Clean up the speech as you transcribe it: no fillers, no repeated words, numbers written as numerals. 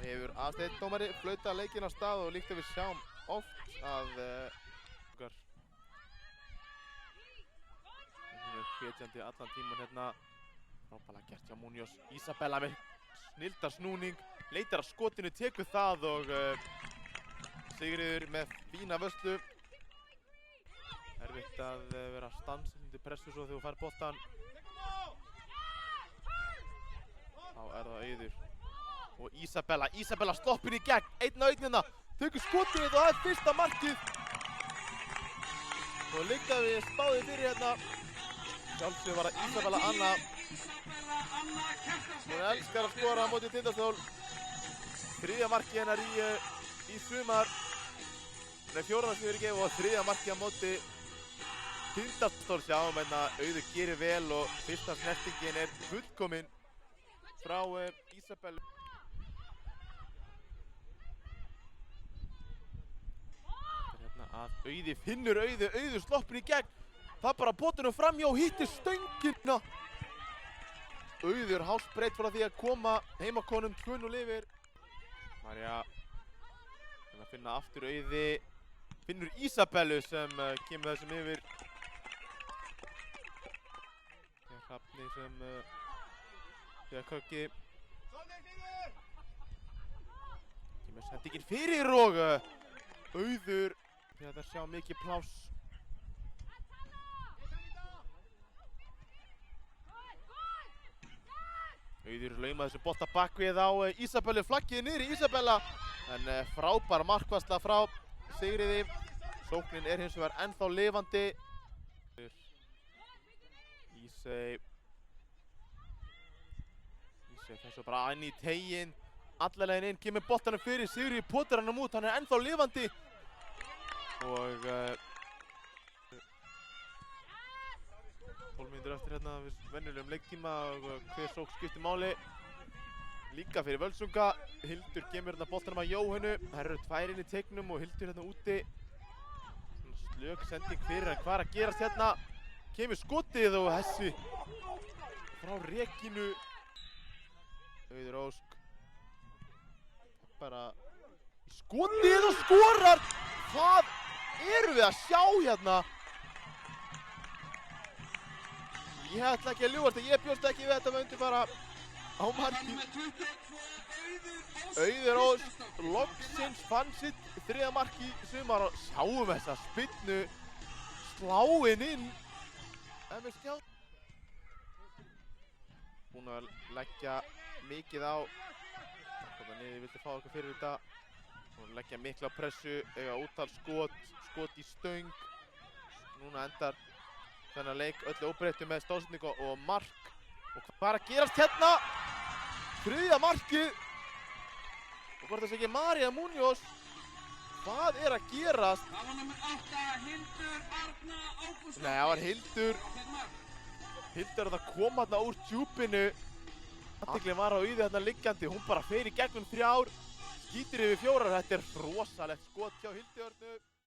hefur Aðsteinn dómari flautað leikinn af stað og líkt að við sjáum oft að hún er hvetjandi allan tíman hérna. Frábærlega gert hjá Muñoz. Isabella með snilldar snúning, leitar að skotinu, tekur það og Sigríður með fína vörslu. Erfitt að vera stansað undir pressu svo þegar þú fær boltann. Þá er það Auður og Isabella sloppin í gegn, einn á einnina, tekur skotinu og það er fyrsta markið. Og líka við spáðum fyrir hérna. Sjálfsög var það Isabella Anna. Hún elskar að skora á móti Tindastól. Þriðja markið hennar í sumar. Nei, fjórða sem við erum gefið og þriðja markið á móti Tindastól. Sjáum hérna Auður gerir vel og fyrsta snertingin er fullkomin frá Isabellu. Hérna að Auði finnur Auður sloppin í gegn. Það bara bóttunum framjá og hittir stöngina. Auður hálsbreytt frá því að koma heimakonum 2-0 yfir. Marja að finna aftur Auði. Finnur Isabellu sem kemur þessum yfir. Hrafni sem þegar Köggi kemur sendingin fyrir og Auður þegar það sjá mikið pláss. Auður laumar þessu bolta bakvið á Isabellu, flaggið niður í Isabella en frábær markvarsla frá Sigríði. Sóknin er hins vegar ennþá lifandi. Ísey þessu bara inn í teginn, alla leiðin inn, kemur boltanum fyrir, Sigríði potar hann út, hann er ennþá lifandi. Og 12 mínútur eftir hérna við venjulegum leiktíma og hver sókn skiptir máli. Líka fyrir Völsunga. Hildur kemur hérna boltanum að Jóhönnu. Það eru tvær inn í teignum og Hildur hérna úti. Slök sending fyrir hann. Hvað er að gerast hérna? Kemur skotið og þessi frá Regínu. Auður Ósk. Bara skotið og skorar! Hvað erum við að sjá hérna? Ég ætla ekki að ljúga þetta, ég bjóst ekki við þetta myndi fara á markið. Auður Ósk loksins fann sitt þriðja mark í sumar og sjáum þessa spyrnu sláinn inn. En við skjá. Búin að leggja mikið á. Koma niður, vildi fá okkur fyrir þetta. Búin að leggja mikla pressu, eiga ótal skot í stöng. Núna endar þennan leik öllu óbreyttu með stóðsendingu og mark. Og hvað er að gerast hérna? Þriðja markið. Og hvort það sé ekki Marja Muñoz. Hvað er að gerast? Það var nummer 8, Hildur Arna Ágústsdóttir. Nei, það var Hildur. Hildur er að koma hérna úr djúpinu. Athygli var á Auði hérna liggjandi. Hún bara fer í gegnum 3, skýtur yfir 4. Þetta er rosalegt skot hjá Hildi Örnu.